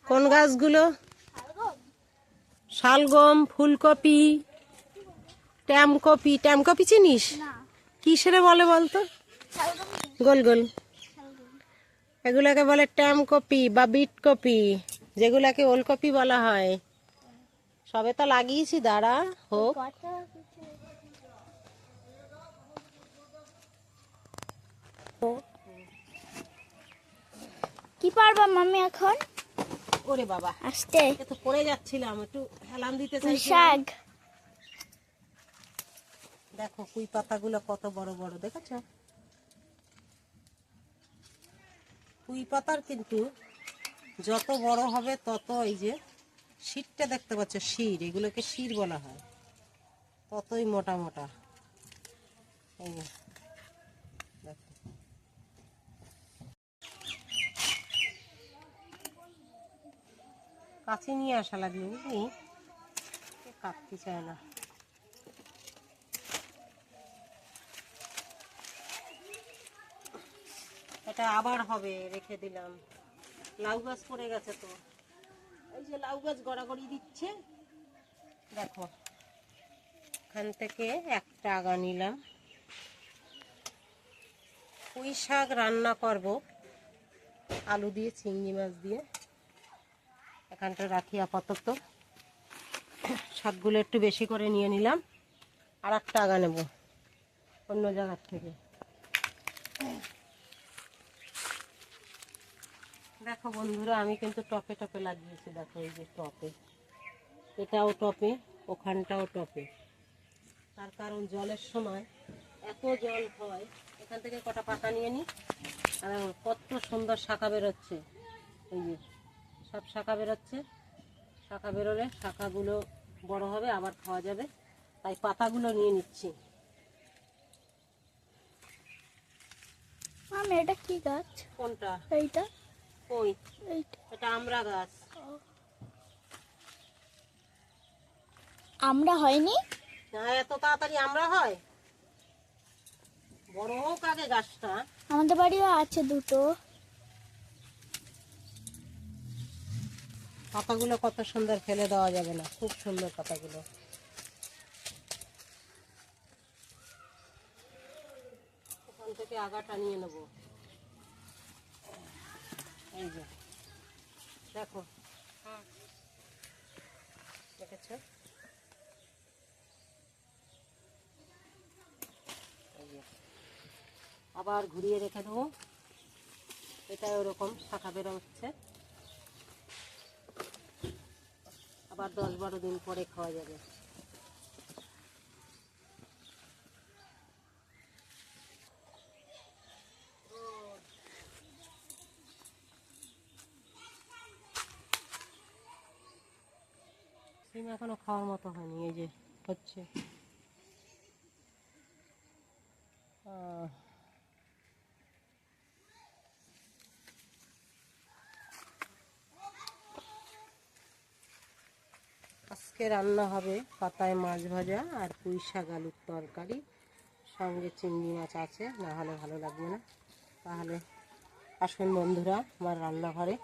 কোন গাছগুলো? শালগম, ফুলকপি, ট্যামকপি। ট্যামকপি চিনিস? কিসেরে বলে বলতো? গোল গোল, এগুলাকে বলে ট্যামকপি বা বিট কপি, যেগুলাকে ওলকপি বলা হয়। সবে তো লাগিয়েছি, দাঁড়া হোক। কি পারবা মাম্মি এখন? ওরে বাবা, আস্তে তো পড়ে যাচ্ছিলাম, একটু হেলান দিতে চাইছি। শাক। দেখো কুই পাতাগুলো কত বড় বড়, দেখেছো? কুই পাতার কিন্তু যত বড় হবে তত, এই যে শিরটা দেখতে পাচ্ছ, শির, এগুলোকে শির বলা হয়, ততই মোটা মোটা। এই যে দেখো, কাছে নিয়ে আসা লাগলো, বুঝলি? কাটতে চায় না। এটা আবার হবে, রেখে দিলাম। লাউ গাছ পড়ে গেছে তো, এই যে লাউ গাছ গড়াগড়ি দিচ্ছে। দেখো, এখান থেকে একটা আগা নিলাম। পুঁই শাক রান্না করব আলু দিয়ে, চিংড়ি মাছ দিয়ে। এখানটা রাখি আপাতত। শাকগুলো একটু বেশি করে নিয়ে নিলাম, আর একটা আগা নেব অন্য জায়গার থেকে। দেখো বন্ধুরা, আমি কিন্তু টপে টপে লাগিয়েছি। দেখো এই যে টপে, এটাও টপে, ওখানটাও টপে। তার কারণ জলের সময় এত জল হয়। এখান থেকে কটা পাতা নিয়ে নিই, আর কত সুন্দর শাখা বেরোচ্ছে। এই যে সব শাখা বেরোচ্ছে। শাখা বেরোলে শাখাগুলো বড় হবে, আবার খাওয়া যাবে, তাই পাতাগুলো নিয়ে নিচ্ছি। মাম্মি এটা কি গাছ? কোনটা? এইটা। ওই, এইটা এটা আমড়া গাছ। আমরা হয়নি? হ্যাঁ, এত তাড়াতাড়ি আমড়া হয়? বড় হোক আগে গাছটা। আমাদের বাড়িও আছে দুটো। পাতাগুলো কত সুন্দর, ফেলে দেওয়া যাবে না, খুব সুন্দর পাতাগুলো। ওখান থেকে আগাটা নিয়ে নেব। এই যে দেখো, দেখেছো? এই যে আবার ঘুরিয়ে রেখে দেবো। এটা ওরকম শাখা বেরো হচ্ছে, আবার 10-12 দিন পরে খাওয়া যাবে। সিম এখনো খাওয়ার মতো হয়নি, এই যে হচ্ছে। আজকে রান্না হবে পাতায় মাছ ভাজা আর পুঁই শাক আলুর তরকারি, সঙ্গে চিংড়ি মাছ আছে, না হলে ভালো লাগবে না। তাহলে আসুন বন্ধুরা আমার রান্নাঘরে।